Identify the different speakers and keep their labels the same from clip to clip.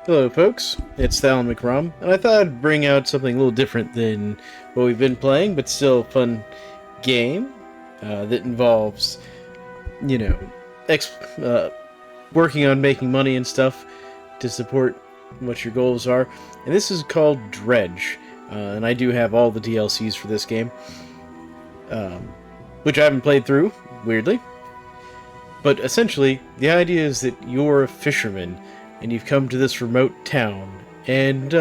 Speaker 1: Hello, folks. It's Alan McRom, and I thought I'd bring out something a little different than what we've been playing, but still a fun game that involves, you know, ex- uh, working on making money and stuff to support what your goals are. And this is called Dredge, and I do have all the DLCs for this game, which I haven't played through, weirdly. But essentially, the idea is that you're a fisherman, and you've come to this remote town, and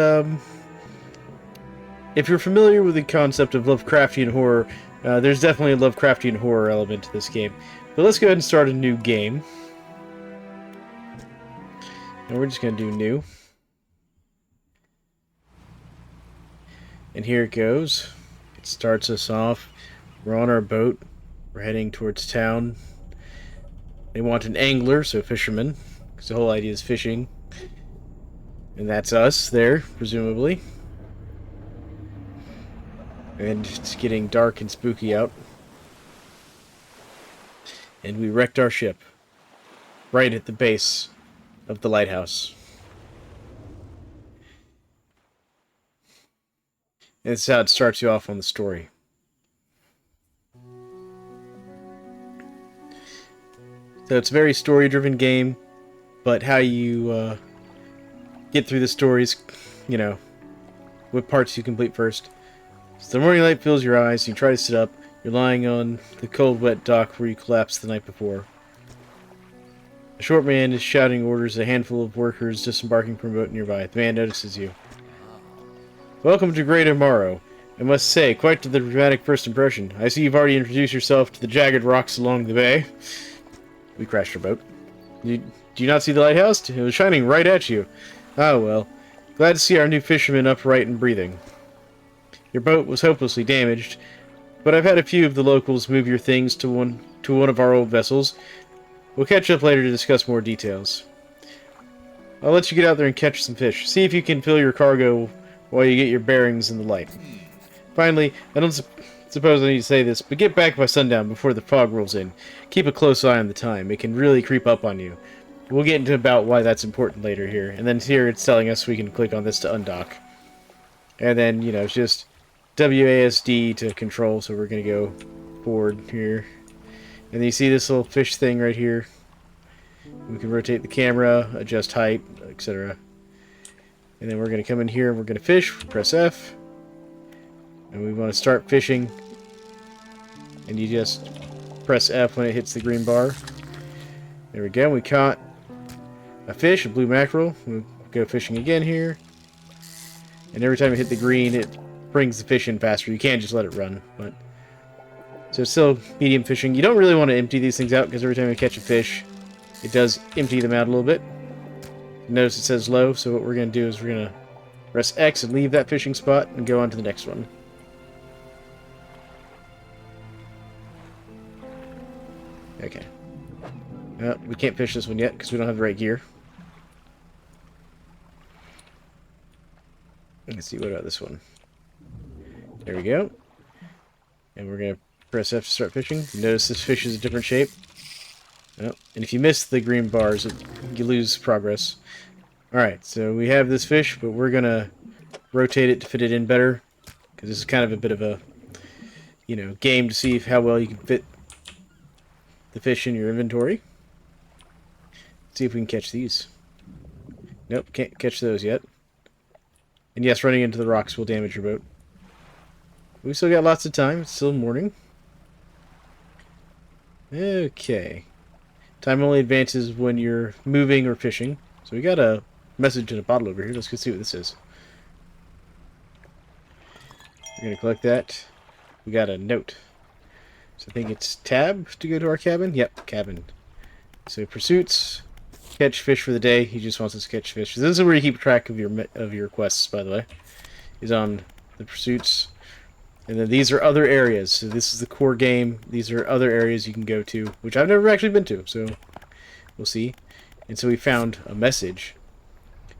Speaker 1: if you're familiar with the concept of Lovecraftian horror, there's definitely a Lovecraftian horror element to this game. But let's go ahead and start a new game. And we're just going to do new. And here it goes. It starts us off. We're on our boat. We're heading towards town. They want an angler, so fisherman, because the whole idea is fishing. And that's us there, presumably. And it's getting dark and spooky out. And we wrecked our ship. Right at the base of the lighthouse. And this is how it starts you off on the story. So it's a very story-driven game, but how you get through the stories, what parts you complete first. So the morning light fills your eyes, and you try to sit up. You're lying on the cold, wet dock where you collapsed the night before. A short man is shouting orders at a handful of workers disembarking from a boat nearby. The man notices you. Welcome to Great Amaro. I must say, quite the dramatic first impression. I see you've already introduced yourself to the jagged rocks along the bay. We crashed our boat. Do you not see the lighthouse? It was shining right at you. Ah, well. Glad to see our new fisherman upright and breathing. Your boat was hopelessly damaged, but I've had a few of the locals move your things to one of our old vessels. We'll catch up later to discuss more details. I'll let you get out there and catch some fish. See if you can fill your cargo while you get your bearings in the light. Finally, I don't suppose I need to say this, but get back by sundown before the fog rolls in. Keep a close eye on the time. It can really creep up on you. We'll get into about why that's important later here. And then here it's telling us we can click on this to undock. And then, it's just WASD to control, so we're going to go forward here. And then you see this little fish thing right here. We can rotate the camera, adjust height, etc. And then we're going to come in here and we're going to fish. Press F. And we want to start fishing. And you just press F when it hits the green bar. There we go. We caught a fish, a blue mackerel. We'll go fishing again here. And every time you hit the green, it brings the fish in faster. You can't just let it run. So it's still medium fishing. You don't really want to empty these things out because every time you catch a fish, it does empty them out a little bit. Notice it says low, so what we're going to do is we're going to press X and leave that fishing spot and go on to the next one. Okay. We can't fish this one yet because we don't have the right gear. Let's see, what about this one? There we go. And we're going to press F to start fishing. Notice this fish is a different shape. Oh, and if you miss the green bars, you lose progress. Alright, so we have this fish, but we're going to rotate it to fit it in better. Because this is kind of a bit of a, game to see how well you can fit the fish in your inventory. Let's see if we can catch these. Nope, can't catch those yet. And yes, running into the rocks will damage your boat. We still got lots of time. It's still morning. Okay. Time only advances when you're moving or fishing. So we got a message in a bottle over here. Let's go see what this is. We're going to collect that. We got a note. So I think it's tab to go to our cabin. Yep, cabin. So pursuits, catch fish for the day. He just wants us to catch fish. This is where you keep track of your quests, by the way. Is on the pursuits. And then these are other areas. So this is the core game. These are other areas you can go to, which I've never actually been to. So we'll see. And so we found a message.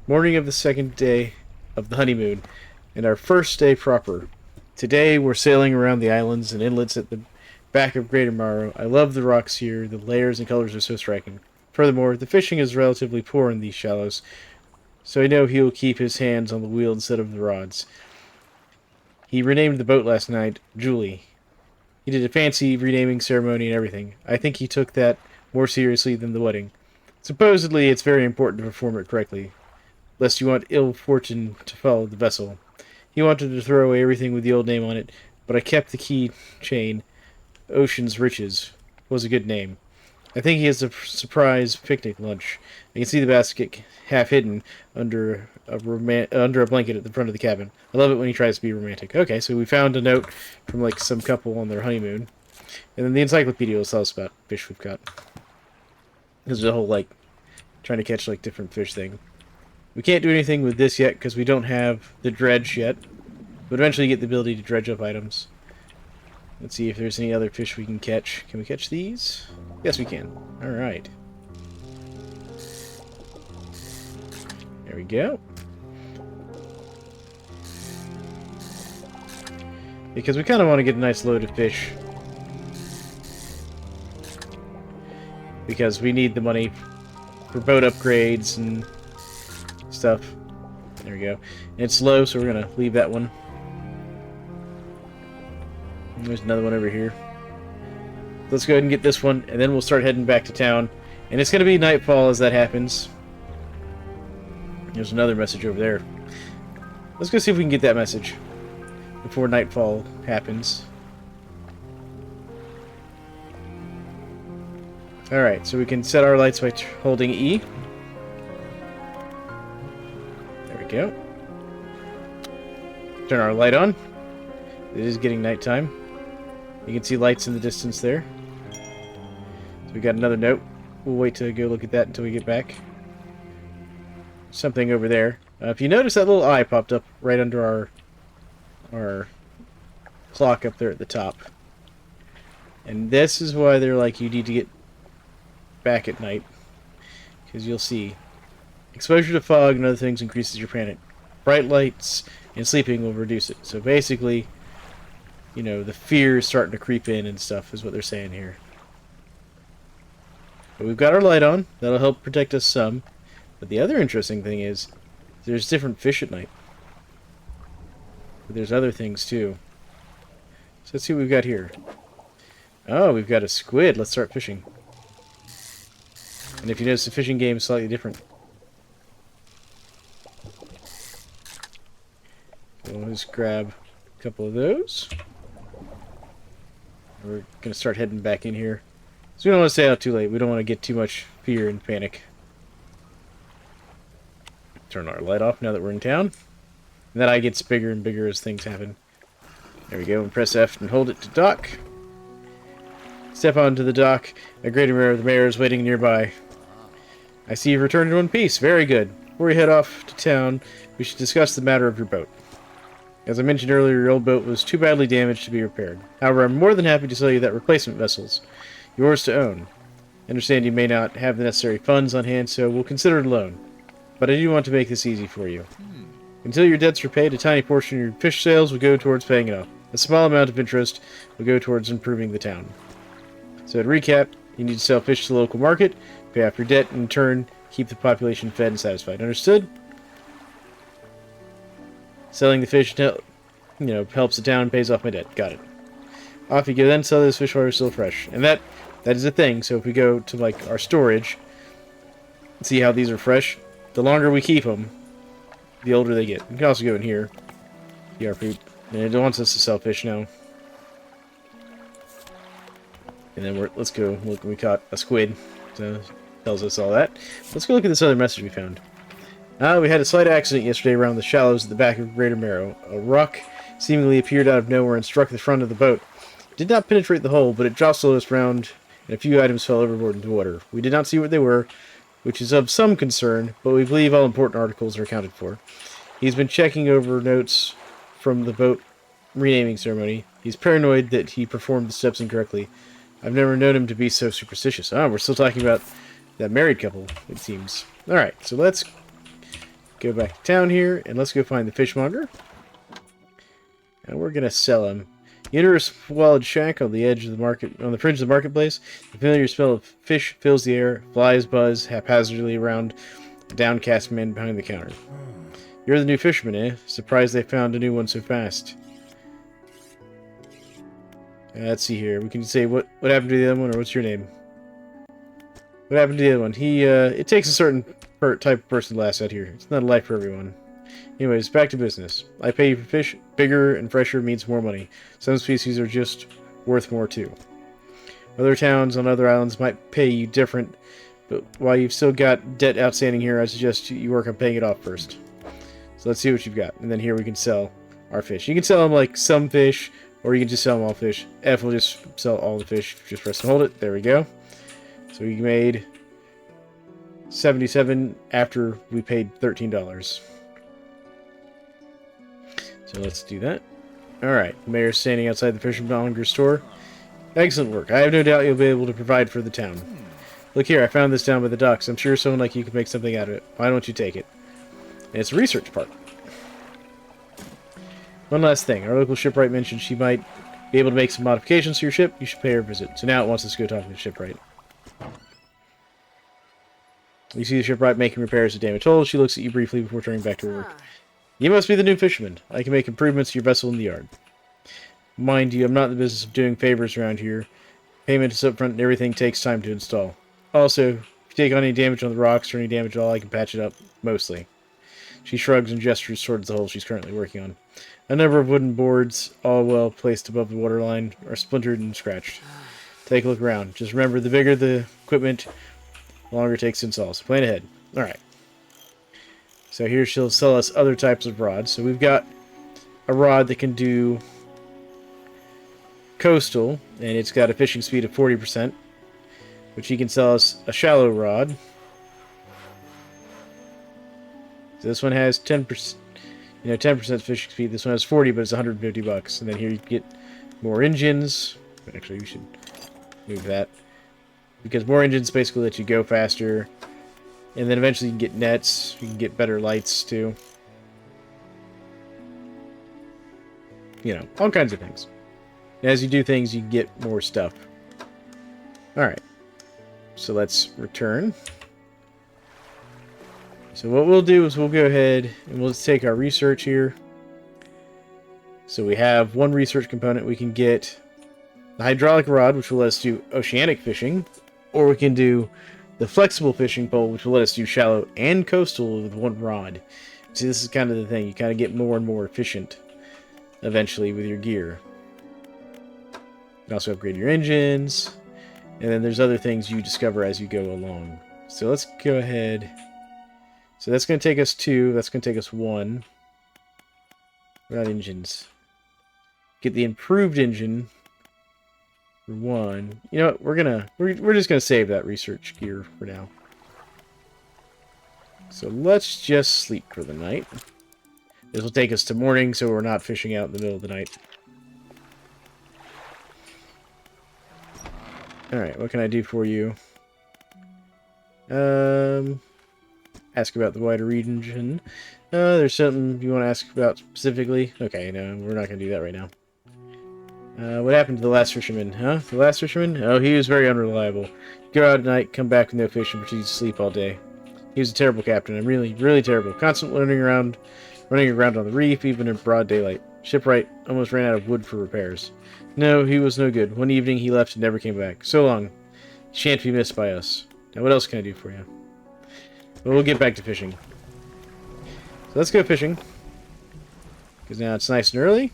Speaker 1: Morning of the second day of the honeymoon, and our first day proper. Today we're sailing around the islands and inlets at the back of Greater Morrow. I love the rocks here. The layers and colors are so striking. Furthermore, the fishing is relatively poor in these shallows, so I know he'll keep his hands on the wheel instead of the rods. He renamed the boat last night Julie. He did a fancy renaming ceremony and everything. I think he took that more seriously than the wedding. Supposedly, it's very important to perform it correctly, lest you want ill fortune to follow the vessel. He wanted to throw away everything with the old name on it, but I kept the key chain. Ocean's Riches was a good name. I think he has a surprise picnic lunch. I can see the basket half hidden under under a blanket at the front of the cabin. I love it when he tries to be romantic. Okay, so we found a note from like some couple on their honeymoon, and then the encyclopedia will tell us about fish we've caught. There's a whole like trying to catch like different fish thing. We can't do anything with this yet because we don't have the dredge yet, but eventually get the ability to dredge up items. Let's see if there's any other fish we can catch. Can we catch these? Yes, we can. Alright. There we go. Because we kind of want to get a nice load of fish. Because we need the money for boat upgrades and stuff. There we go. And it's low, so we're going to leave that one. There's another one over here. Let's go ahead and get this one, and then we'll start heading back to town. And it's going to be nightfall as that happens. There's another message over there. Let's go see if we can get that message before nightfall happens. Alright, so we can set our lights by holding E. There we go. Turn our light on. It is getting nighttime. You can see lights in the distance there. So we got another note. We'll wait to go look at that until we get back. Something over there. If you notice, that little eye popped up right under our clock up there at the top. And this is why they're like, you need to get back at night. Because you'll see. Exposure to fog and other things increases your panic. Bright lights and sleeping will reduce it. So basically, you know, the fear is starting to creep in and stuff, is what they're saying here. But we've got our light on. That'll help protect us some. But the other interesting thing is, there's different fish at night. But there's other things too. So let's see what we've got here. Oh, we've got a squid. Let's start fishing. And if you notice, the fishing game is slightly different. We'll just grab a couple of those. We're going to start heading back in here. So we don't want to stay out too late. We don't want to get too much fear and panic. Turn our light off now that we're in town. And that eye gets bigger and bigger as things happen. There we go. And press F and hold it to dock. Step onto the dock. A great mirror of the mayor is waiting nearby. I see you've returned in one piece. Very good. Before we head off to town, we should discuss the matter of your boat. As I mentioned earlier, your old boat was too badly damaged to be repaired. However, I'm more than happy to sell you that replacement vessel's yours to own. I understand you may not have the necessary funds on hand, so we'll consider it a loan. But I do want to make this easy for you. Until your debt's repaid, a tiny portion of your fish sales will go towards paying it off. A small amount of interest will go towards improving the town. So to recap, you need to sell fish to the local market, pay off your debt, and in turn, keep the population fed and satisfied. Understood? Selling the fish, helps the town and pays off my debt. Got it. Off you go then, sell those fish while they're still fresh. And that is a thing. So if we go to like our storage, see how these are fresh, the longer we keep them, the older they get. We can also go in here. ERP. And it wants us to sell fish now. And then let's go look. We caught a squid. So tells us all that. Let's go look at this other message we found. We had a slight accident yesterday around the shallows at the back of Greater Marrow. A rock seemingly appeared out of nowhere and struck the front of the boat. It did not penetrate the hull, but it jostled us round, and a few items fell overboard into water. We did not see what they were, which is of some concern, but we believe all important articles are accounted for. He's been checking over notes from the boat renaming ceremony. He's paranoid that he performed the steps incorrectly. I've never known him to be so superstitious. We're still talking about that married couple, it seems. Alright, so let's go back to town here, and let's go find the fishmonger. And we're going to sell him. You enter a squalid shack on the edge of the market, on the fringe of the marketplace. The familiar smell of fish fills the air. Flies buzz haphazardly around A downcast man behind the counter. You're the new fisherman, eh? Surprised they found a new one so fast. Let's see here. We can say what happened to the other one, or what's your name? What happened to the other one? It takes a certain type of person to last out here. It's not a life for everyone. Anyways, back to business. I pay you for fish. Bigger and fresher means more money. Some species are just worth more too. Other towns on other islands might pay you different, but while you've still got debt outstanding here, I suggest you work on paying it off first. So let's see what you've got. And then here we can sell our fish. You can sell them like some fish, or you can just sell them all fish. F will just sell all the fish. Just press and hold it. There we go. So we made 77 after we paid $13. So let's do that. Alright, the mayor's standing outside the fishmonger's store. Excellent work. I have no doubt you'll be able to provide for the town. Look here, I found this down by the docks. I'm sure someone like you could make something out of it. Why don't you take it? And it's a research part. One last thing. Our local shipwright mentioned she might be able to make some modifications to your ship. You should pay her a visit. So now it wants us to go talk to the shipwright. You see the shipwright making repairs to damaged hulls. She looks at you briefly before turning back to her work. You must be the new fisherman. I can make improvements to your vessel in the yard. Mind you, I'm not in the business of doing favors around here. Payment is upfront and everything takes time to install. Also, if you take on any damage on the rocks or any damage at all, I can patch it up, mostly. She shrugs and gestures towards the hole she's currently working on. A number of wooden boards, all well placed above the waterline, are splintered and scratched. Take a look around. Just remember, the bigger the equipment, the longer it takes to install. So plan ahead. Alright. So here she'll sell us other types of rods. So we've got a rod that can do coastal, and it's got a fishing speed of 40%, which he can sell us a shallow rod. So this one has 10%, 10% fishing speed. This one has 40, but it's $150. And then here you get more engines. Actually, you should move that, because more engines basically let you go faster. And then eventually you can get nets. You can get better lights too. All kinds of things. And as you do things, you get more stuff. Alright. So let's return. So what we'll do is we'll go ahead and we'll just take our research here. So we have one research component. We can get the hydraulic rod, which will let us do oceanic fishing. Or we can do the flexible fishing pole, which will let us do shallow and coastal with one rod. See, this is kind of the thing. You kind of get more and more efficient eventually with your gear. You can also upgrade your engines. And then there's other things you discover as you go along. So let's go ahead. So that's going to take us 2. That's going to take us 1. What about engines? Get the improved engine. 1. You know what? We're just gonna save that research gear for now. So let's just sleep for the night. This will take us to morning, so we're not fishing out in the middle of the night. Alright, what can I do for you? Ask about the wider region. There's something you want to ask about specifically? Okay, no, we're not gonna do that right now. What happened to the last fisherman, huh? The last fisherman? Oh, he was very unreliable. Go out at night, come back with no fish, and proceed to sleep all day. He was a terrible captain, and really, really terrible. Constantly running around on the reef, even in broad daylight. Shipwright almost ran out of wood for repairs. No, he was no good. One evening, he left and never came back. So long. He shan't be missed by us. Now, what else can I do for you? Well, we'll get back to fishing. So let's go fishing. Because now it's nice and early.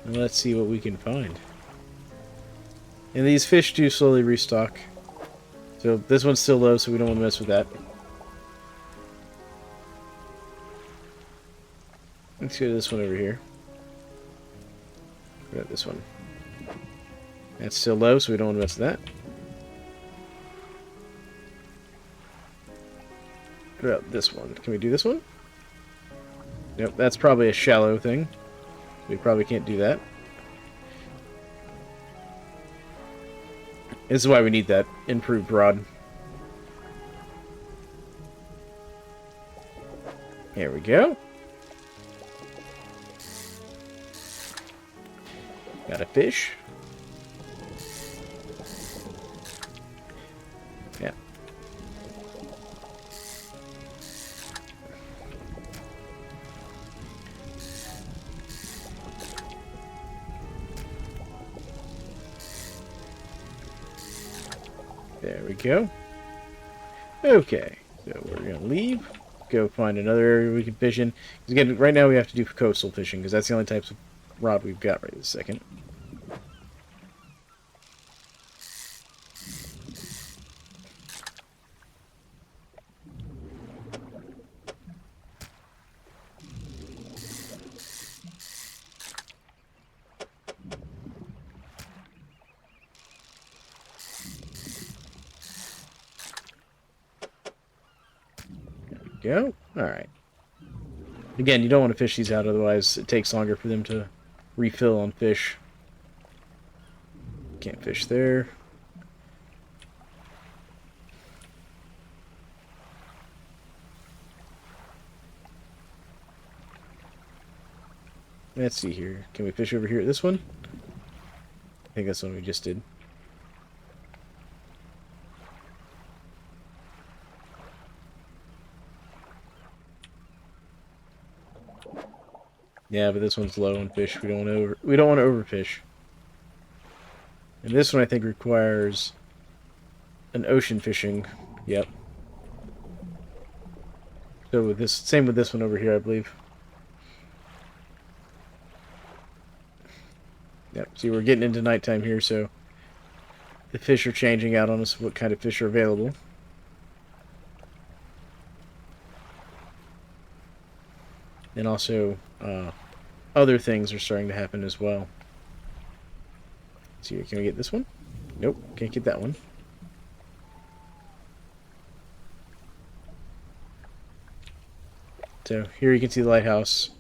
Speaker 1: And let's see what we can find. And these fish do slowly restock. So this one's still low, so we don't want to mess with that. Let's go to this one over here. What about this one? That's still low, so we don't want to mess with that. What about this one? Can we do this one? Nope, that's probably a shallow thing. We probably can't do that. This is why we need that improved rod. Here we go. Got a fish. Yeah. we go. Okay, so we're going to leave. Go find another area we can fish in. Because again, right now we have to do coastal fishing, because that's the only types of rod we've got right this second. Go. Alright. Again, you don't want to fish these out, otherwise it takes longer for them to refill on fish. Can't fish there. Let's see here. Can we fish over here at this one? I think that's the one we just did. Yeah, but this one's low on fish. We don't want to overfish. And this one I think requires an ocean fishing. Yep. So with this, same with this one over here, I believe. Yep. See, we're getting into nighttime here, so the fish are changing out on us. What kind of fish are available? And also, other things are starting to happen as well. Let's see, can we get this one? Nope, can't get that one. So here you can see the lighthouse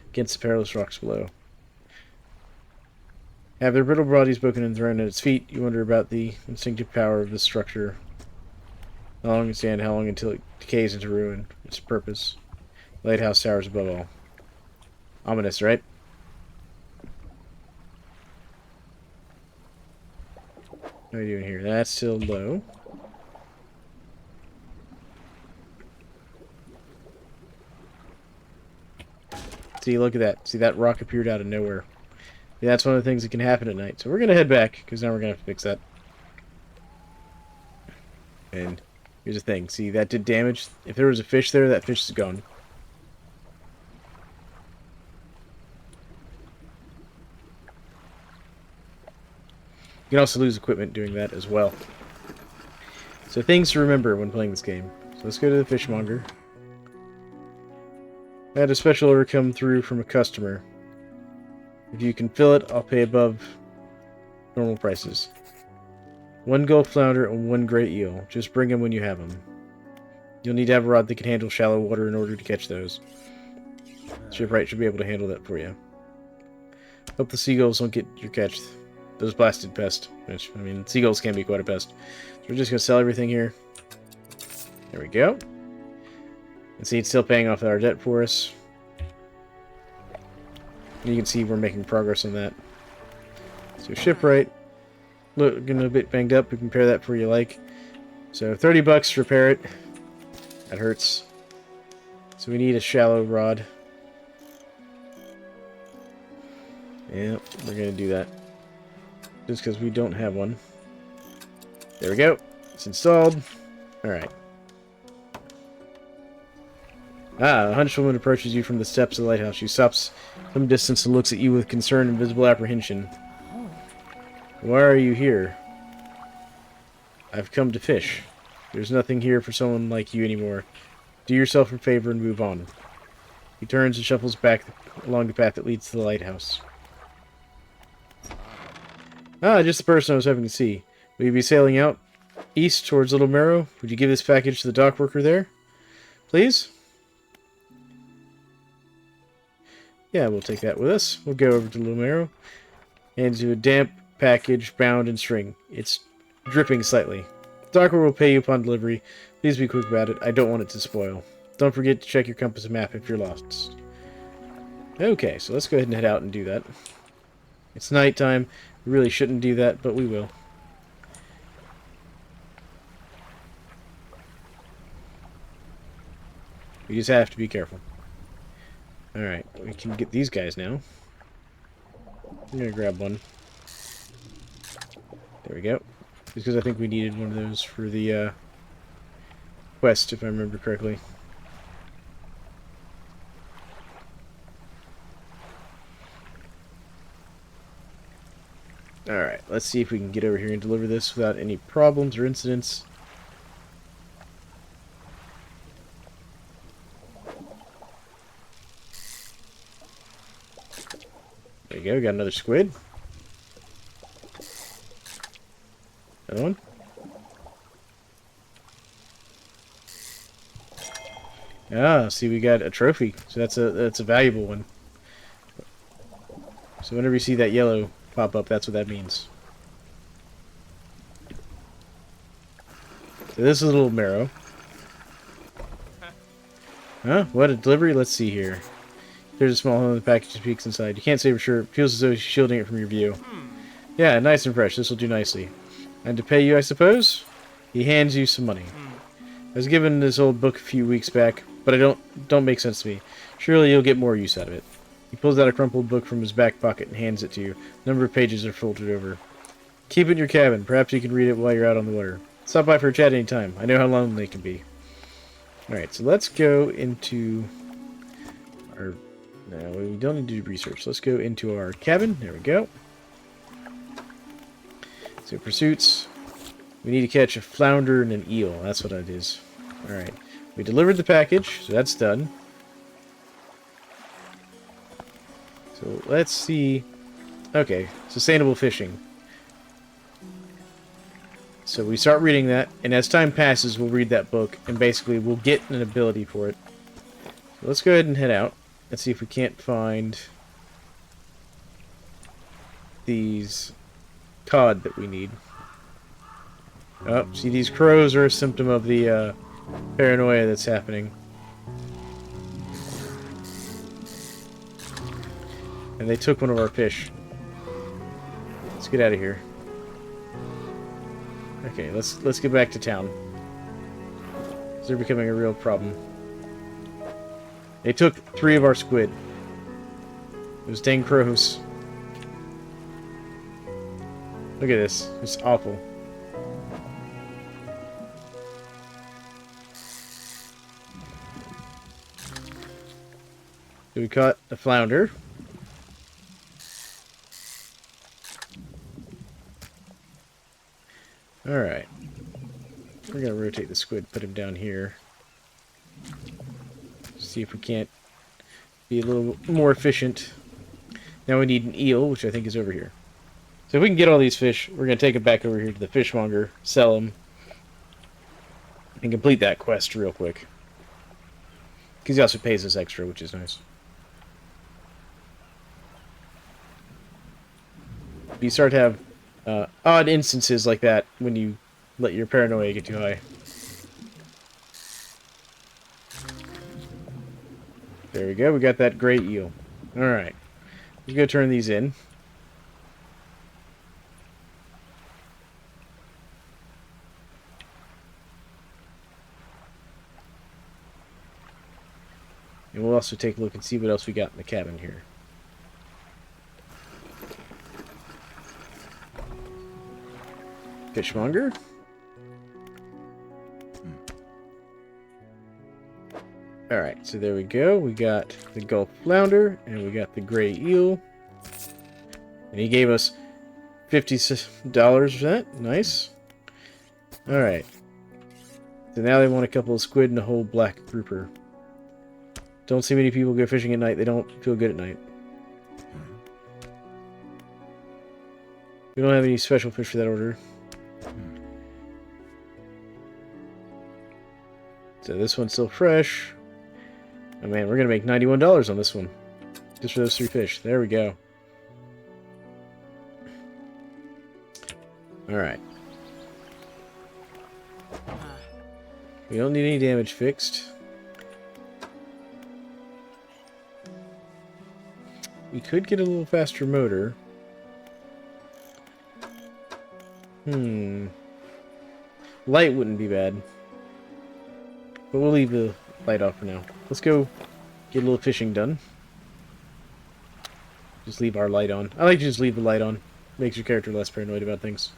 Speaker 1: against the perilous rocks below. Have their brittle bodies broken and thrown at its feet, you wonder about the instinctive power of this structure. How long it stand, how long until it decays into ruin, its purpose. The lighthouse towers above all. Ominous, right? What are you doing here? That's still low. See, look at that. See, that rock appeared out of nowhere. Yeah, that's one of the things that can happen at night. So we're going to head back, because now we're going to have to fix that. And here's the thing. See, that did damage. If there was a fish there, that fish is gone. You can also lose equipment doing that as well. So things to remember when playing this game. So let's go to the fishmonger. I had a special order come through from a customer. If you can fill it, I'll pay above normal prices. 1 gulf flounder and 1 gray eel. Just bring them when you have them. You'll need to have a rod that can handle shallow water in order to catch those. Shipwright should be able to handle that for you. Hope the seagulls don't get your catch. Those blasted pests. Which, I mean, seagulls can be quite a pest. So we're just going to sell everything here. There we go. And see, it's still paying off our debt for us. You can see we're making progress on that. So shipwright, looking a bit banged up. We can repair that for you like. So 30 bucks to repair it. That hurts. So we need a shallow rod. Yeah, we're gonna do that. Just because we don't have one. There we go. It's installed. Alright. Ah, a hunched woman approaches you from the steps of the lighthouse. She stops from a distance and looks at you with concern and visible apprehension. Why are you here? I've come to fish. There's nothing here for someone like you anymore. Do yourself a favor and move on. He turns and shuffles back along the path that leads to the lighthouse. Ah, just the person I was hoping to see. Will you be sailing out east towards Little Marrow? Would you give this package to the dock worker there? Please? Yeah, we'll take that with us. We'll go over to Little Marrow. And to a damp package bound in string. It's dripping slightly. The dock worker will pay you upon delivery. Please be quick about it. I don't want it to spoil. Don't forget to check your compass and map if you're lost. Okay, so let's go ahead and head out and do that. It's nighttime. We really shouldn't do that, but we will. We just have to be careful. Alright, we can get these guys now. I'm gonna grab one. There we go. because I think we needed one of those for the quest, if I remember correctly. Alright, let's see if we can get over here and deliver this without any problems or incidents. There you go, we got another squid. Another one. Ah, see, we got a trophy. So that's a valuable one. So whenever you see that yellow pop up, that's what that means. So this is a little marrow. Huh? What a delivery? Let's see here. There's a small hole in the package that peeks inside. You can't say for sure. It feels as though he's shielding it from your view. Yeah, nice and fresh. This will do nicely. And to pay you, I suppose? He hands you some money. I was given this old book a few weeks back, but it don't make sense to me. Surely you'll get more use out of it. He pulls out a crumpled book from his back pocket and hands it to you. A number of pages are folded over. Keep it in your cabin. Perhaps you can read it while you're out on the water. Stop by for a chat anytime. I know how lonely it can be. Alright, so let's go into our... No, we don't need to do research. Let's go into our cabin. There we go. So pursuits. We need to catch a flounder and an eel. That's what it is. Alright. We delivered the package, so that's done. So let's see. Okay, sustainable fishing. So we start reading that, and as time passes, we'll read that book, and basically we'll get an ability for it. So let's go ahead and head out. Let's see if we can't find these cod that we need. Oh, see, these crows are a symptom of the paranoia that's happening. And they took one of our fish. Let's get out of here. Okay, let's get back to town. They're becoming a real problem. They took 3 of our squid. Those dang crows. Look at this. It's awful. So we caught a flounder. Alright. We're gonna rotate the squid, put him down here. See if we can't be a little more efficient. Now we need an eel, which I think is over here. So if we can get all these fish, we're going to take it back over here to the fishmonger, sell them, and complete that quest real quick. Because he also pays us extra, which is nice. You start to have odd instances like that when you let your paranoia get too high. There we go, we got that great eel. Alright. Let's go turn these in. And we'll also take a look and see what else we got in the cabin here. Fishmonger. Alright, so there we go. We got the Gulf Flounder, and we got the Gray Eel. And he gave us $50 for that. Nice. Alright. So now they want a couple of squid and a whole black grouper. Don't see many people go fishing at night. They don't feel good at night. We don't have any special fish for that order. So this one's still fresh. Oh man, we're gonna make $91 on this one. Just for those 3 fish. There we go. Alright. We don't need any damage fixed. We could get a little faster motor. Light wouldn't be bad. But we'll leave the light off for now. Let's go get a little fishing done. Just leave our light on. I like to just leave the light on. Makes your character less paranoid about things.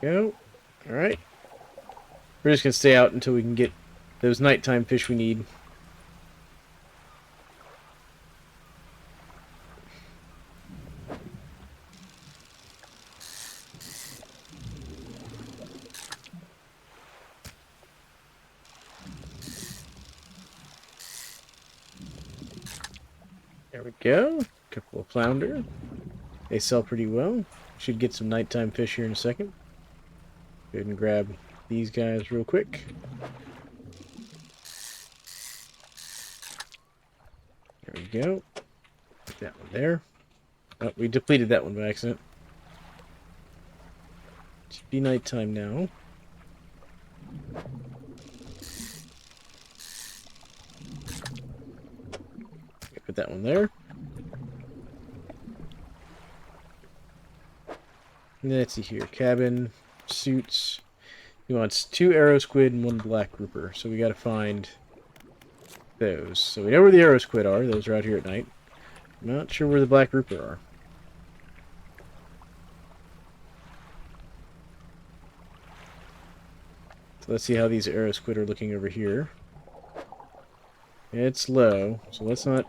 Speaker 1: go. Alright. We're just going to stay out until we can get those nighttime fish we need. There we go. Couple of flounder. They sell pretty well. Should get some nighttime fish here in a second. Go ahead and grab these guys real quick. There we go. Put that one there. Oh, we depleted that one by accident. Should be nighttime now. Put that one there. Let's see here. Cabin, suits. He wants 2 arrow squid and 1 black grouper. So we got to find those. So we know where the arrow squid are. Those are out here at night. I'm not sure where the black grouper are. So let's see how these arrow squid are looking over here. It's low, so let's not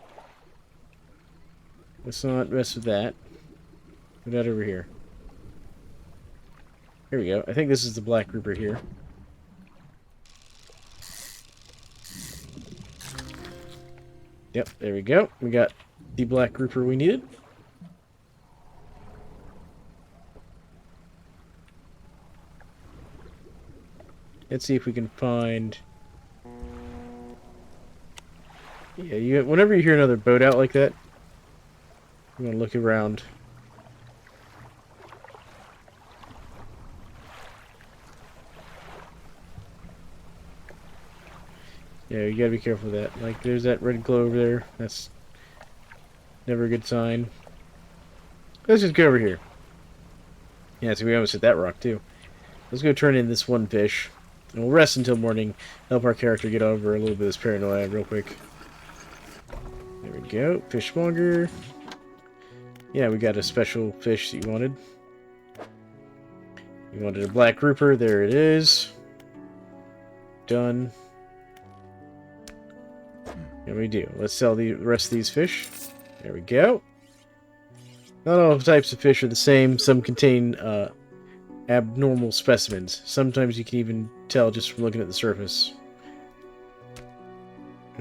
Speaker 1: mess with that. Put that over here. Here we go. I think this is the black grouper here. Yep, there we go. We got the black grouper we needed. Let's see if we can find... Yeah, whenever you hear another boat out like that, you want to look around. Yeah, you gotta be careful with that. Like, there's that red glow over there. That's never a good sign. Let's just go over here. Yeah, so we almost hit that rock, too. Let's go turn in this one fish. And we'll rest until morning. Help our character get over a little bit of this paranoia real quick. There we go. Fishmonger. Yeah, we got a special fish that you wanted. You wanted a black grouper. There it is. Done. There we do. Let's sell the rest of these fish. There we go. Not all types of fish are the same. Some contain abnormal specimens. Sometimes you can even tell just from looking at the surface.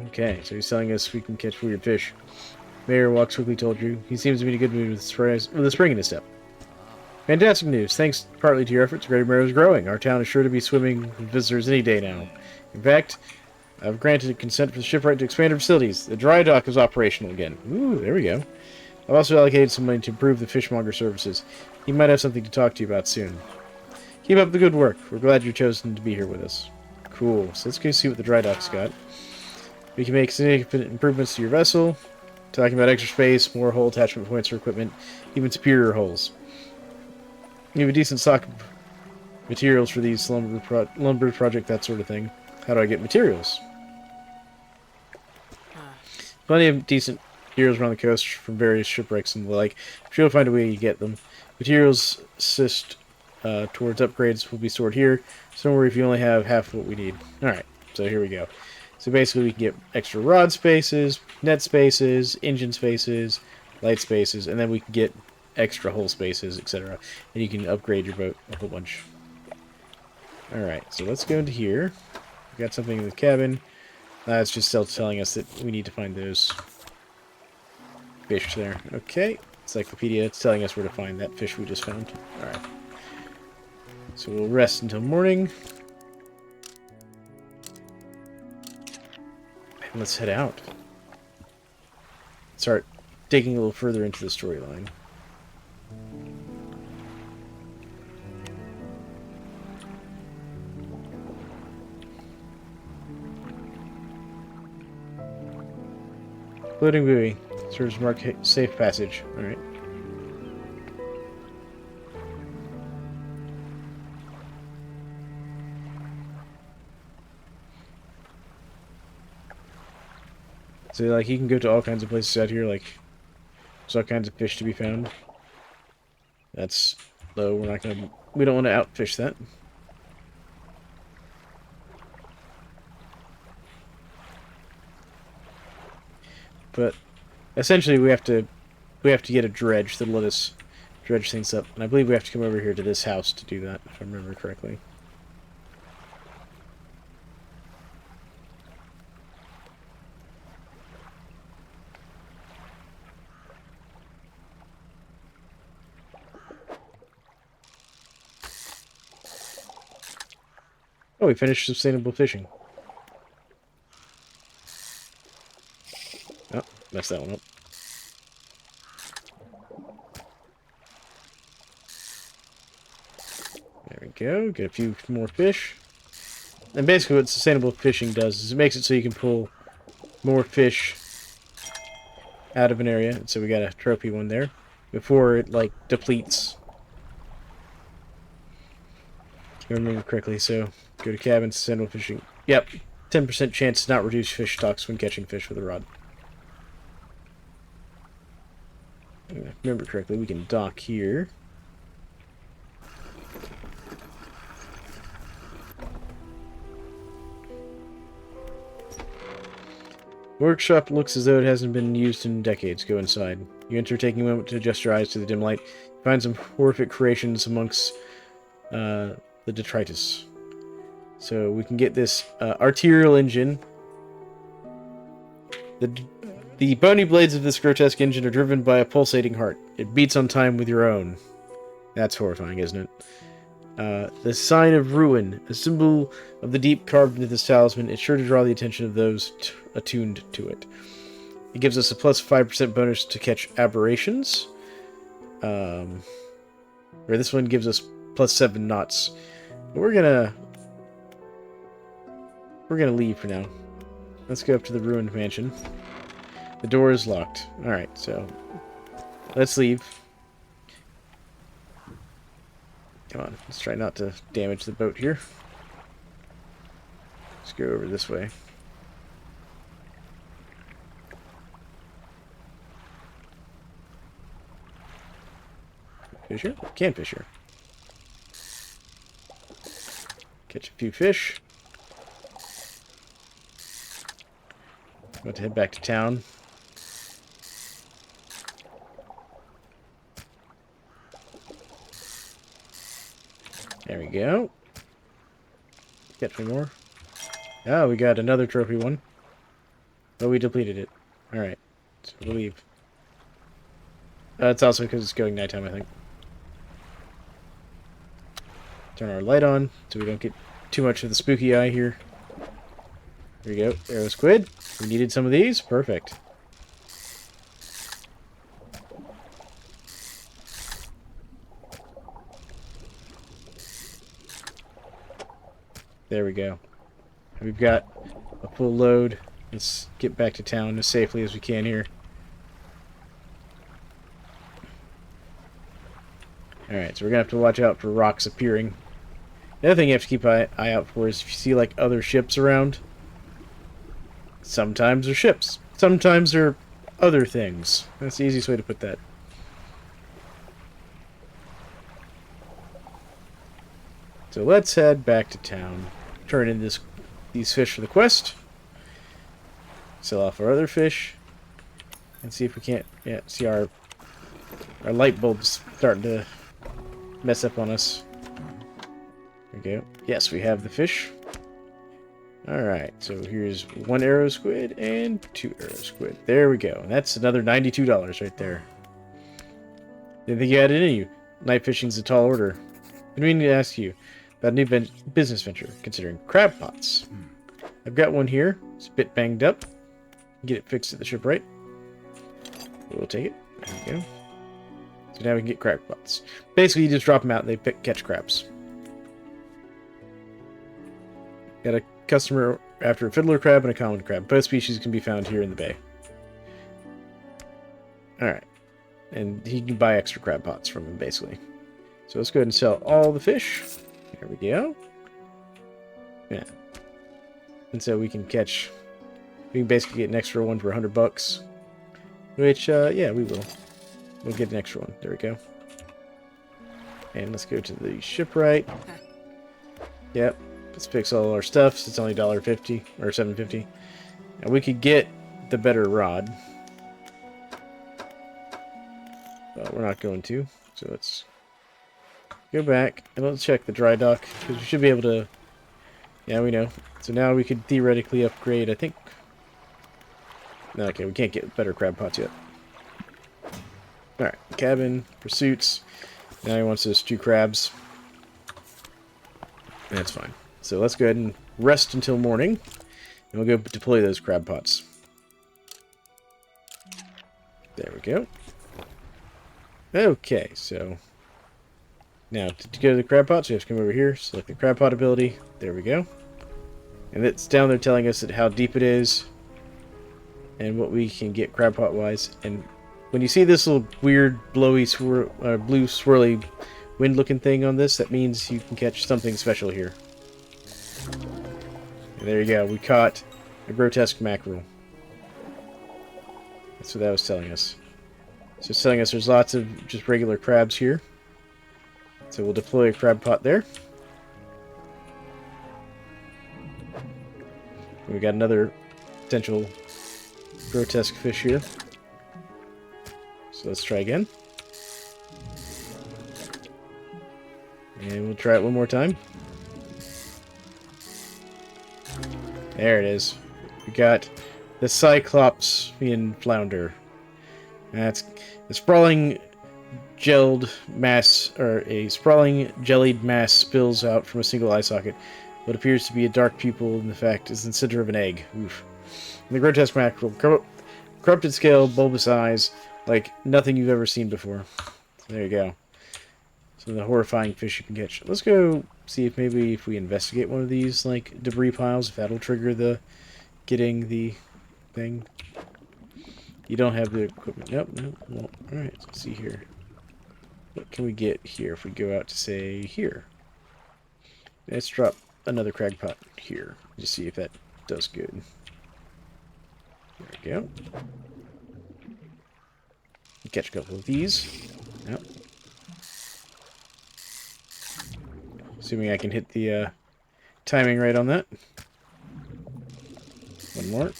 Speaker 1: Okay, so he's telling us we can catch weird fish. Mayor walks quickly told you. He seems to be in a good mood with the spring in his step. Fantastic news. Thanks partly to your efforts, Greater Mirror is growing. Our town is sure to be swimming with visitors any day now. In fact, I've granted consent for the shipwright to expand our facilities. The dry dock is operational again. Ooh, there we go. I've also allocated some money to improve the fishmonger services. He might have something to talk to you about soon. Keep up the good work. We're glad you've chosen to be here with us. Cool. So let's go see what the dry dock's got. We can make significant improvements to your vessel. Talking about extra space, more hull attachment points for equipment, even superior hulls. You have a decent stock of materials for these lumber project, that sort of thing. How do I get materials? Plenty of decent materials around the coast from various shipwrecks and the like. I'm sure you'll find a way to get them. Materials assist towards upgrades will be stored here, so don't worry if you only have half of what we need. Alright, so here we go. So basically we can get extra rod spaces, net spaces, engine spaces, light spaces, and then we can get extra hull spaces, etc. And you can upgrade your boat a whole bunch. Alright, so let's go into here. We got something in the cabin. It's just still telling us that we need to find those fish there. Okay, encyclopedia, it's telling us where to find that fish we just found. Alright. So we'll rest until morning. And let's head out. Start digging a little further into the storyline. Floating buoy. Serves mark safe passage. Alright. So, like, you can go to all kinds of places out here, like, there's all kinds of fish to be found. That's low. We don't want to outfish that. But essentially, we have to get a dredge that'll let us dredge things up, and I believe we have to come over here to this house to do that, if I remember correctly. Oh, we finished sustainable fishing. Oh, messed that one up. There we go. Get a few more fish. And basically what sustainable fishing does is it makes it so you can pull more fish out of an area. And so we got a trophy one there before it, like, depletes. If I remember correctly, so go to cabin, sustainable fishing. Yep, 10% chance to not reduce fish stocks when catching fish with a rod. If I remember correctly, we can dock here. Workshop looks as though it hasn't been used in decades. Go inside. You enter, taking a moment to adjust your eyes to the dim light. You find some horrific creations amongst the detritus. So we can get this arterial engine. The bony blades of this grotesque engine are driven by a pulsating heart. It beats on time with your own. That's horrifying, isn't it? The sign of ruin, a symbol of the deep carved into this talisman. It's sure to draw the attention of those attuned to it. It gives us a plus 5% bonus to catch aberrations. Where this one gives us plus 7 knots. But we're gonna leave for now. Let's go up to the ruined mansion. The door is locked. Alright, so let's leave. Come on, let's try not to damage the boat here. Let's go over this way. Fish here? Can fish here. Catch a few fish. About to head back to town. There we go. Catch me more. Oh, we got another trophy one. Oh, we depleted it. Alright. So we'll leave. It's also because it's going nighttime, I think. Turn our light on so we don't get too much of the spooky eye here. There we go. Arrow squid. We needed some of these. Perfect. There we go. We've got a full load. Let's get back to town as safely as we can here. Alright, so we're going to have to watch out for rocks appearing. The other thing you have to keep an eye out for is if you see, like, other ships around. Sometimes they're ships. Sometimes they're other things. That's the easiest way to put that. So let's head back to town. Turn in these fish for the quest. Sell off our other fish. And see if we can't... Yeah, see our light bulbs starting to mess up on us. There we go. Yes, we have the fish. Alright, so here's 1 arrow squid and 2 arrow squid. There we go. That's another $92 right there. Didn't think you had it in you. Night fishing's a tall order. Been meaning to ask you about a new business venture, considering crab pots. I've got one here. It's a bit banged up. Get it fixed at the shipwright. We'll take it. There we go. So now we can get crab pots. Basically, you just drop them out and they catch crabs. Got a customer after a fiddler crab and a common crab. Both species can be found here in the bay. Alright. And he can buy extra crab pots from him, basically. So let's go ahead and sell all the fish. There we go. Yeah. And so we can catch... We can basically get an extra one for $100. Which, yeah, we will. We'll get an extra one. There we go. And let's go to the shipwright. Yep. Let's fix all our stuff. So it's only $1.50 or $7.50. And we could get the better rod. But we're not going to. So let's go back and let's check the dry dock. Because we should be able to... Yeah, we know. So now we could theoretically upgrade, I think... No, okay, we can't get better crab pots yet. Alright, cabin, pursuits. Now he wants us 2 crabs. That's fine. So let's go ahead and rest until morning. And we'll go deploy those crab pots. There we go. Okay, so... Now, to go to the crab pots, we have to come over here, select the crab pot ability. There we go. And it's down there telling us how deep it is. And what we can get crab pot wise. And when you see this little weird blowy blue swirly wind looking thing on this, that means you can catch something special here. And there you go, we caught a grotesque mackerel. That's what that was telling us. So it's telling us there's lots of just regular crabs here. So we'll deploy a crab pot there. We got another potential grotesque fish here. So let's try again. And we'll try it one more time. There it is. We got the Cyclopsian flounder. That's a sprawling gelled mass, or a sprawling jellied mass spills out from a single eye socket. What appears to be a dark pupil, in fact, is the center of an egg. Oof. And the grotesque mackerel, corrupted scale, bulbous eyes, like nothing you've ever seen before. So there you go. So the horrifying fish you can catch. Let's go see if maybe if we investigate one of these like debris piles, if that'll trigger the getting the thing. You don't have the equipment. Nope, nope. Well, alright, let's see here. What can we get here if we go out to say here? Let's drop another crab pot here. Just see if that does good. There we go. Catch a couple of these. Yep. Assuming I can hit the timing right on that. One more.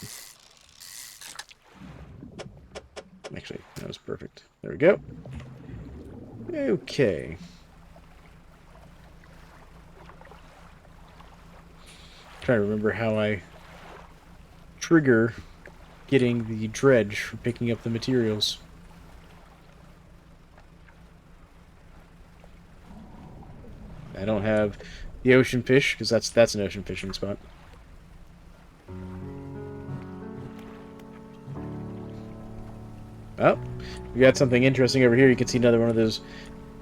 Speaker 1: Actually, that was perfect. There we go. Okay. Trying to remember how I trigger getting the dredge for picking up the materials. I don't have the ocean fish because that's an ocean fishing spot. Oh, we got something interesting over here. You can see another one of those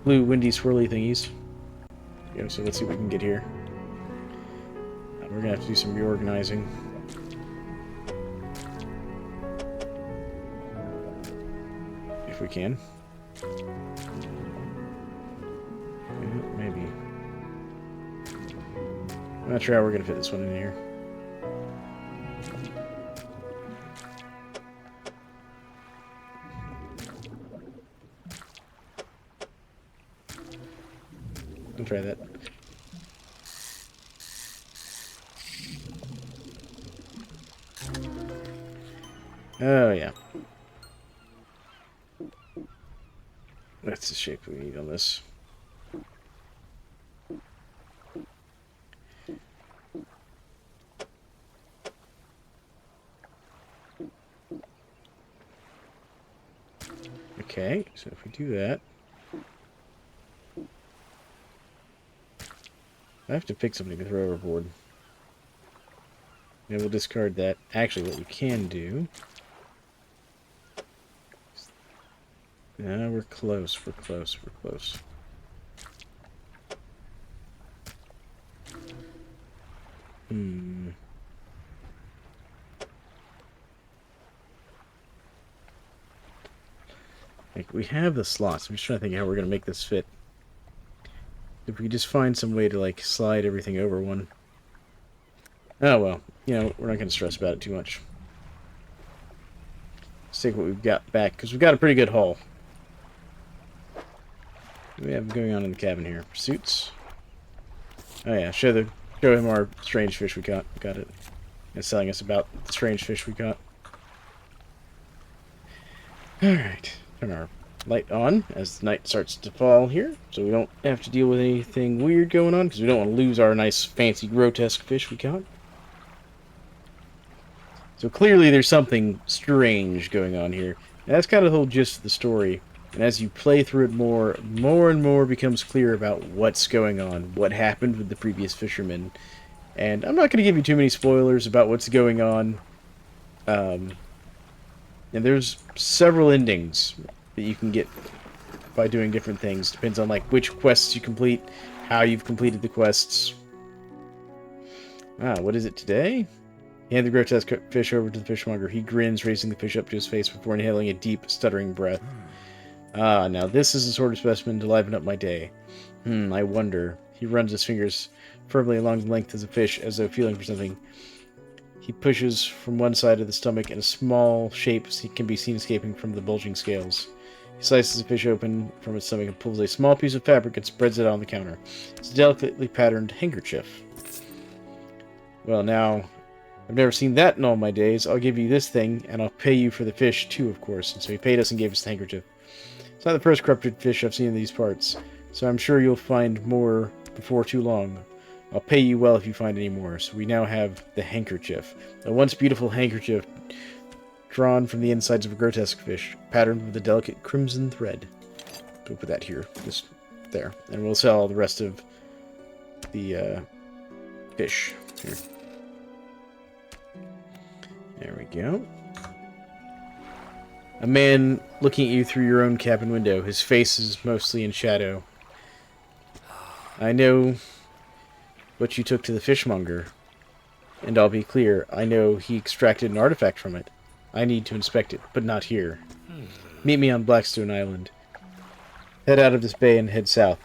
Speaker 1: blue windy swirly thingies. Yeah, so let's see what we can get here. We're gonna have to do some reorganizing. If we can. Yeah, maybe. I'm not sure how we're gonna fit this one in here. I'll try that. Oh, yeah. That's the shape we need on this. Okay, so if we do that... I have to pick something to throw overboard. Yeah, we'll discard that. Actually, what we can do... No, we're close, we're close, we're close. Like, we have the slots. I'm just trying to think how we're going to make this fit. If we just find some way to, like, slide everything over one. Oh, well. You know, we're not going to stress about it too much. Let's take what we've got back, because we've got a pretty good haul. What do we have going on in the cabin here? Pursuits? Oh yeah, show him our strange fish we caught. Got it. It's telling us about the strange fish we caught. Alright. Turn our light on as the night starts to fall here, so we don't have to deal with anything weird going on, because we don't want to lose our nice, fancy, grotesque fish we caught. So clearly there's something strange going on here. And that's kind of the whole gist of the story. And as you play through it more and more becomes clear about what's going on, what happened with the previous fishermen. And I'm not going to give you too many spoilers about what's going on. And there's several endings that you can get by doing different things. Depends on like which quests you complete, how you've completed the quests. What is it today? Hand the grotesque fish over to the fishmonger. He grins, raising the fish up to his face before inhaling a deep, stuttering breath. Now this is the sort of specimen to liven up my day. I wonder. He runs his fingers firmly along the length of the fish, as though feeling for something. He pushes from one side of the stomach, and a small shape can be seen escaping from the bulging scales. He slices the fish open from its stomach and pulls a small piece of fabric and spreads it on the counter. It's a delicately patterned handkerchief. Well, now, I've never seen that in all my days. I'll give you this thing, and I'll pay you for the fish, too, of course. And so he paid us and gave us the handkerchief. It's not the first corrupted fish I've seen in these parts, so I'm sure you'll find more before too long. I'll pay you well if you find any more. So we now have the handkerchief. A once beautiful handkerchief drawn from the insides of a grotesque fish, patterned with a delicate crimson thread. We'll put that here, just there. And we'll sell the rest of the fish here. There we go. A man looking at you through your own cabin window. His face is mostly in shadow. I know what you took to the fishmonger. And I'll be clear, I know he extracted an artifact from it. I need to inspect it, but not here. Meet me on Blackstone Island. Head out of this bay and head south.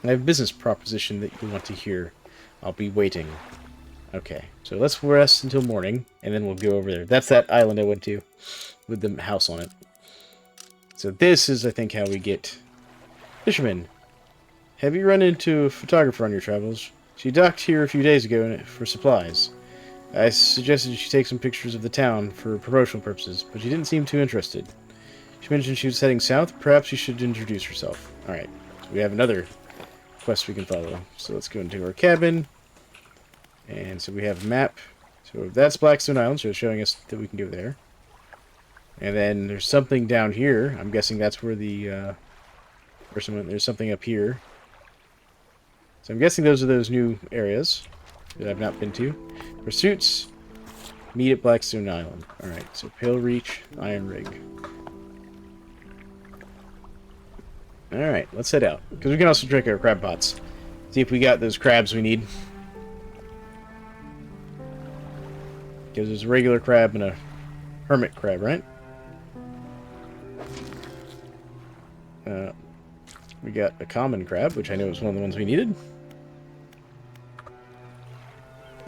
Speaker 1: I have a business proposition that you want to hear. I'll be waiting. Okay, so let's rest until morning, and then we'll go over there. That's that island I went to, with the house on it. So this is, I think, how we get... Fisherman, have you run into a photographer on your travels? She docked here a few days ago for supplies. I suggested she take some pictures of the town for promotional purposes, but she didn't seem too interested. She mentioned she was heading south. Perhaps she should introduce herself. Alright, so we have another quest we can follow. So let's go into our cabin. And so we have a map. So that's Blackstone Island, so it's showing us that we can go there. And then there's something down here. I'm guessing that's where the person went. There's something up here. So I'm guessing those are those new areas that I've not been to. Pursuits. Meet at Blackstone Island. Alright, so Pale Reach, Iron Rig. Alright, let's head out. Because we can also drink our crab pots. See if we got those crabs we need. Because there's a regular crab and a hermit crab, right? We got a common crab, which I know is one of the ones we needed.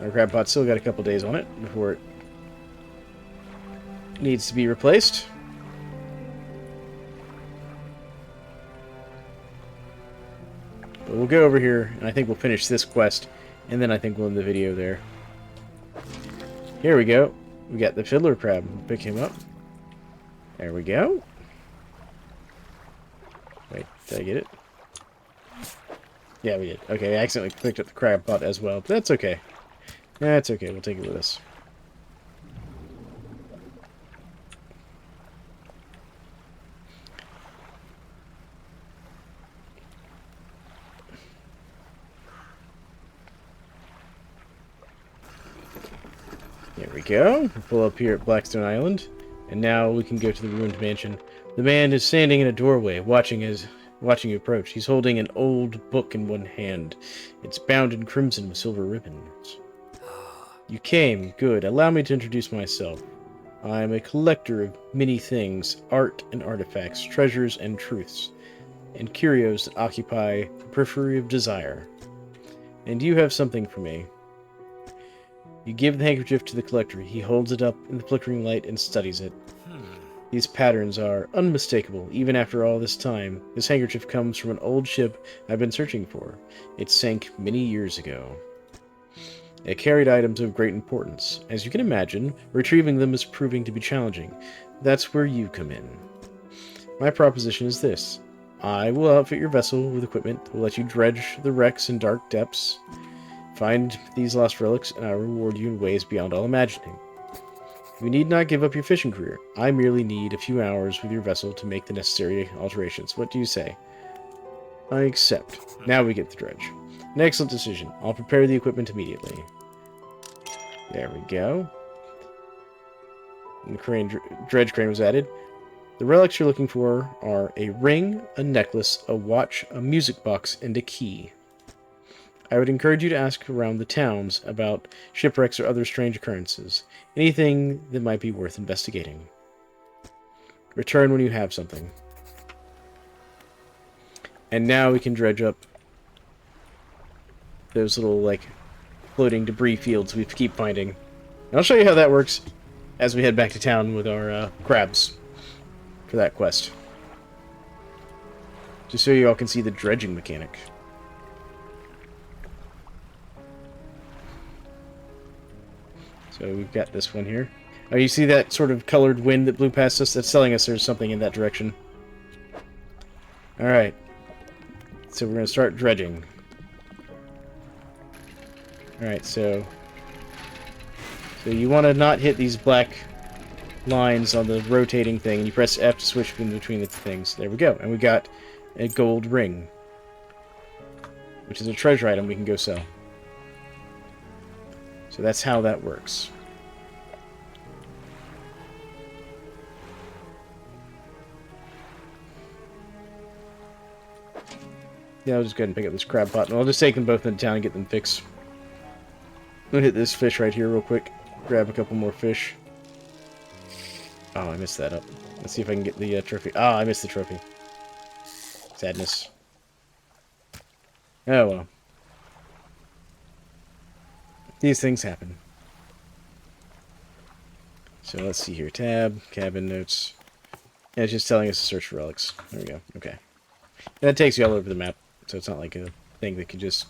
Speaker 1: Our crab pot's still got a couple days on it before it needs to be replaced. But we'll go over here, and I think we'll finish this quest, and then I think we'll end the video there. Here we go. We got the fiddler crab. We'll pick him up. There we go. Wait, did I get it? Yeah, we did. Okay, I accidentally picked up the crab pot as well, but that's okay. That's okay, we'll take it with us. There we go. We'll pull up here at Blackstone Island, and now we can go to the ruined mansion. The man is standing in a doorway, watching you approach. He's holding an old book in one hand. It's bound in crimson with silver ribbons. You came. Good. Allow me to introduce myself. I am a collector of many things, art and artifacts, treasures and truths, and curios that occupy the periphery of desire. And you have something for me. You give the handkerchief to the collector. He holds it up in the flickering light and studies it. These patterns are unmistakable, even after all this time. This handkerchief comes from an old ship I've been searching for. It sank many years ago. It carried items of great importance. As you can imagine, retrieving them is proving to be challenging. That's where you come in. My proposition is this. I will outfit your vessel with equipment that will let you dredge the wrecks in dark depths. Find these lost relics, and I will reward you in ways beyond all imagining. You need not give up your fishing career. I merely need a few hours with your vessel to make the necessary alterations. What do you say? I accept. Now we get the dredge. An excellent decision. I'll prepare the equipment immediately. There we go. And the dredge crane was added. The relics you're looking for are a ring, a necklace, a watch, a music box, and a key. I would encourage you to ask around the towns about shipwrecks or other strange occurrences. Anything that might be worth investigating. Return when you have something. And now we can dredge up those little, like, floating debris fields we keep finding. And I'll show you how that works as we head back to town with our crabs for that quest. Just so you all can see the dredging mechanic. So we've got this one here. Oh, you see that sort of colored wind that blew past us? That's telling us there's something in that direction. Alright. So we're going to start dredging. Alright, so you want to not hit these black lines on the rotating thing, and you press F to switch in between the things. There we go. And we got a gold ring, which is a treasure item we can go sell. So that's how that works. Yeah, I'll just go ahead and pick up this crab pot, and I'll just take them both into town and get them fixed. I'm gonna hit this fish right here real quick. Grab a couple more fish. Oh, I messed that up. Let's see if I can get the trophy. Ah, I missed the trophy. Sadness. Oh, well. These things happen. So let's see here. Tab, cabin notes. And it's just telling us to search for relics. There we go. Okay. And that takes you all over the map. So it's not like a thing that could just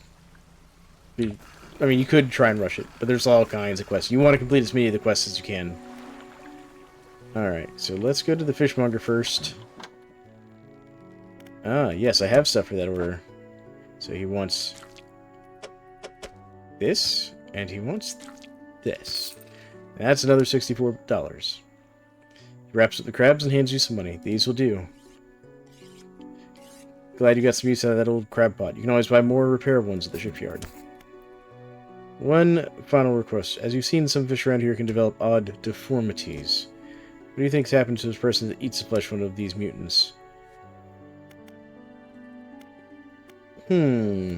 Speaker 1: be... I mean, you could try and rush it, but there's all kinds of quests. You want to complete as many of the quests as you can. Alright, so let's go to the fishmonger first. Ah, yes, I have stuff for that order. So he wants this, and he wants this. And that's another $64. He wraps up the crabs and hands you some money. These will do. Glad you got some use out of that old crab pot. You can always buy more repair ones at the shipyard. One final request. As you've seen, some fish around here can develop odd deformities. What do you think's happened to this person that eats the flesh of one of these mutants? What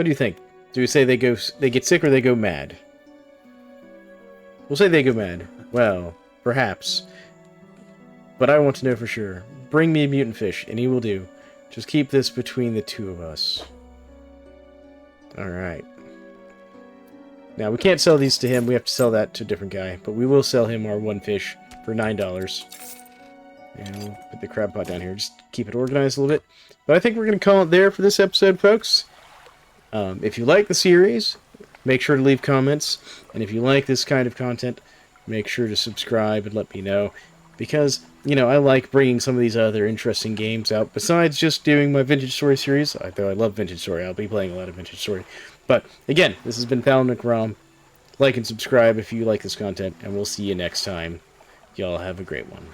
Speaker 1: do you think? Do we say they get sick or they go mad? We'll say they go mad. Well, perhaps. But I want to know for sure. Bring me a mutant fish, and he will do. Just keep this between the two of us. Alright. Now, we can't sell these to him. We have to sell that to a different guy. But we will sell him our one fish for $9. And we'll put the crab pot down here. Just keep it organized a little bit. But I think we're going to call it there for this episode, folks. If you like the series, make sure to leave comments. And if you like this kind of content, make sure to subscribe and let me know. Because, you know, I like bringing some of these other interesting games out. Besides just doing my Vintage Story series. Though I love Vintage Story. I'll be playing a lot of Vintage Story. But, again, this has been Fallon McRom. Like and subscribe if you like this content. And we'll see you next time. Y'all have a great one.